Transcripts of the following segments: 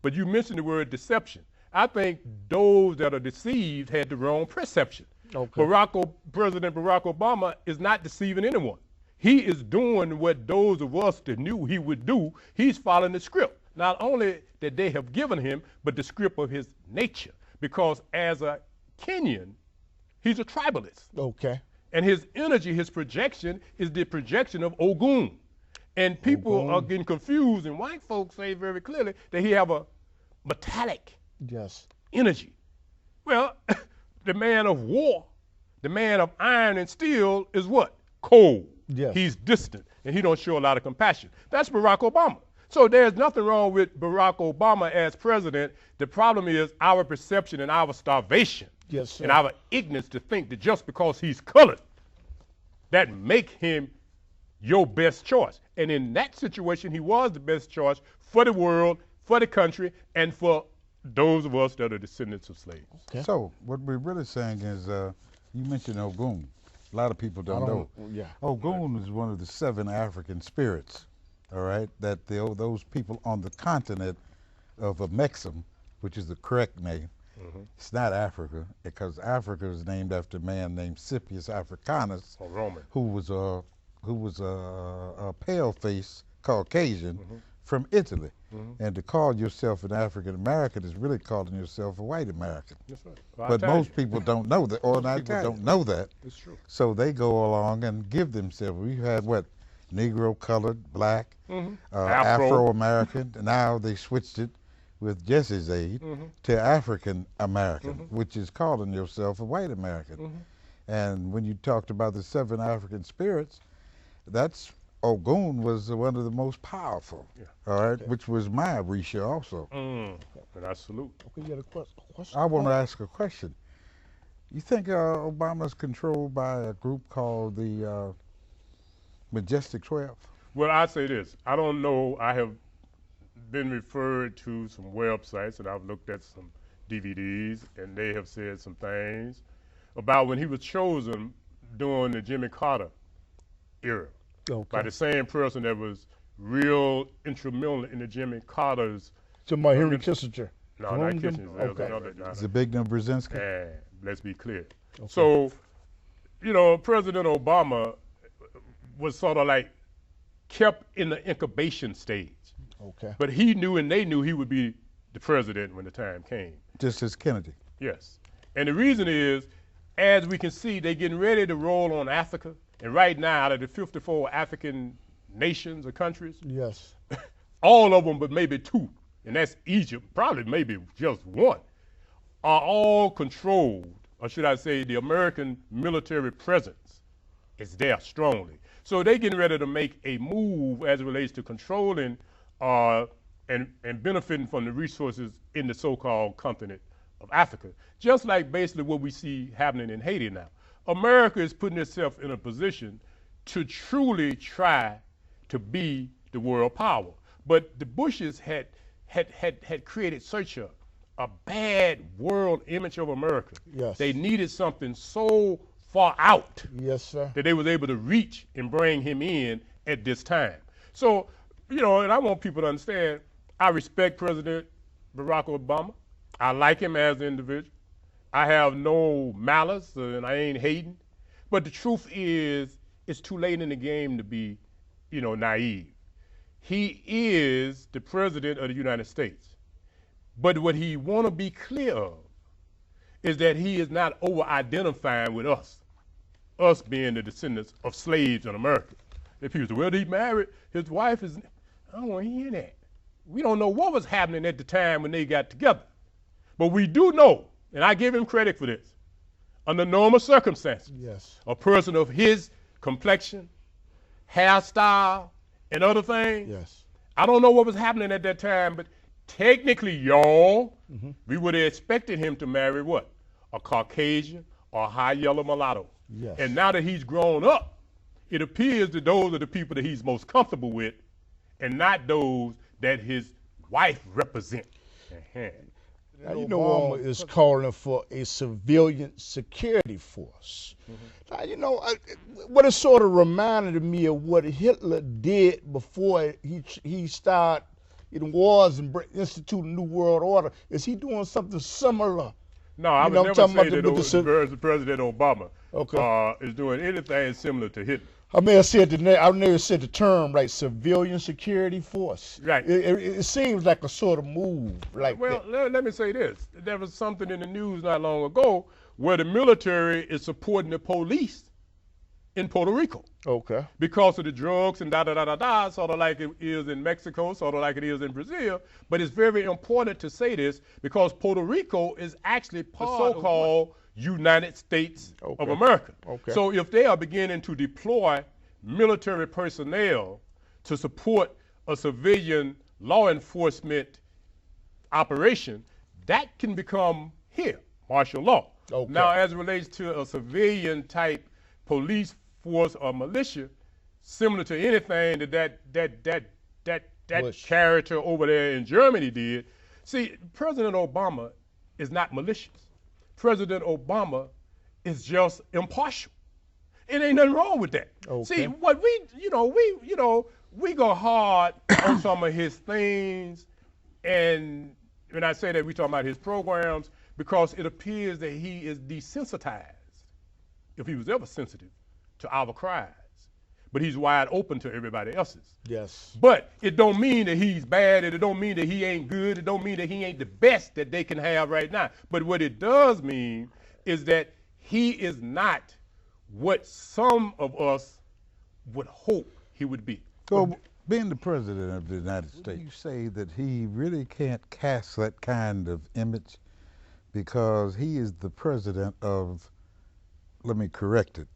But you mentioned the word deception. I think those that are deceived had the wrong perception. Okay. President Barack Obama is not deceiving anyone. He is doing what those of us that knew he would do. He's following the script. Not only that they have given him, but the script of his nature. Because as a Kenyan, he's a tribalist. Okay. And his energy, his projection, is the projection of Ogun. And people are getting confused, and white folks say very clearly that he have a metallic energy. Well, the man of war, the man of iron and steel is what? Cold. Yes. He's distant, and he don't show a lot of compassion. That's Barack Obama. So there's nothing wrong with Barack Obama as president. The problem is our perception and our starvation. Yes, sir. And our ignorance to think that just because he's colored, that make him your best choice. And in that situation, he was the best choice for the world, for the country, and for those of us that are descendants of slaves. Okay. So what we're really saying is, you mentioned Ogun. A lot of people don't know. Yeah. Ogun is one of the 7 African spirits, all right, that those people on the continent of Mexam, which is the correct name. It's not Africa, because Africa is named after a man named Scipius Africanus, who was a pale-faced Caucasian from Italy. And to call yourself an African American is really calling yourself a white American. That's right. But most people don't know that, or not people don't know that. It's true. So they go along and give themselves. We had what? Negro, colored, black, Afro-American. And now they switched it with Jesse's aid to African American, which is calling yourself a white American. And when you talked about the 7 African spirits, that's Ogun was one of the most powerful, all right, which was my Orisha also. And I salute. Okay, you got a question? I want to ask a question. You think Obama's controlled by a group called the Majestic 12? Well, I say this. I don't know. I have been referred to some websites, and I've looked at some DVDs, and they have said some things about when he was chosen during the Jimmy Carter era by the same person that was real instrumental in the Jimmy Carter's. To my Henry Kissinger. No, not Kissinger. Okay. Zbigniew Brzezinski. And let's be clear. Okay. So, you know, President Obama was sort of like kept in the incubation stage. Okay. But he knew and they knew he would be the president when the time came. Just as Kennedy. Yes. And the reason is, as we can see, they're getting ready to roll on Africa. And right now, out of the 54 African nations or countries, all of them but maybe 2, and that's Egypt, probably maybe just 1, are all controlled, or should I say the American military presence is there strongly. So they're getting ready to make a move as it relates to controlling and benefiting from the resources in the so-called continent of Africa, just like basically what we see happening in Haiti now. America is putting itself in a position to truly try to be the world power. But the Bushes had created such a bad world image of America. Yes. They needed something so far out that they was able to reach and bring him in at this time. So, you know, and I want people to understand, I respect President Barack Obama. I like him as an individual. I have no malice and I ain't hating. But the truth is, it's too late in the game to be, you know, naive. He is the president of the United States. But what he want to be clear of is that he is not over-identifying with us being the descendants of slaves in America. If people say, well, he married, his wife is, I don't want to hear that. We don't know what was happening at the time when they got together. But we do know, and I give him credit for this, under normal circumstances, a person of his complexion, hairstyle, and other things, I don't know what was happening at that time, but technically, y'all, we would have expected him to marry what? A Caucasian or a high yellow mulatto. And now that he's grown up, it appears that those are the people that he's most comfortable with and not those that his wife represents. Now, you know, Obama is calling for a civilian security force. Now, you know, what it sort of reminded me of what Hitler did before he started in wars and institute a new world order. Is he doing something similar? No, I You would know, I'm never talking say about that President Obama is doing anything similar to Hitler. I may have said I never said the term right. Civilian security force. Right. It seems like a sort of move. Like well, let me say this: there was something in the news not long ago where the military is supporting the police in Puerto Rico. Okay. Because of the drugs and da-da-da-da-da, sort of like it is in Mexico, sort of like it is in Brazil. But it's very important to say this because Puerto Rico is actually part of the so-called United States of America. Okay. So if they are beginning to deploy military personnel to support a civilian law enforcement operation, that can become here, martial law. Okay. Now, as it relates to a civilian type police force or militia, similar to anything that character over there in Germany did. See, President Obama is not malicious. President Obama is just impartial. It ain't nothing wrong with that. Okay. See, what we go hard on some of his things, and when I say that, we talking about his programs because it appears that he is desensitized, if he was ever sensitive, to our cries. But he's wide open to everybody else's. Yes. But it don't mean that he's bad, and it don't mean that he ain't good, it don't mean that he ain't the best that they can have right now. But what it does mean is that he is not what some of us would hope he would be. So, being the president of the United States, you say that he really can't cast that kind of image because he is the president of, let me correct it,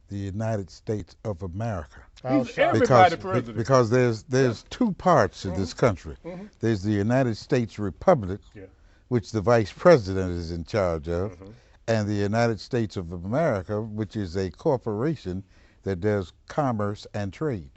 the United States of America. He's everybody's president. Because there's two parts to this country. There's the United States Republic, which the vice president is in charge of, and the United States of America, which is a corporation that does commerce and trade.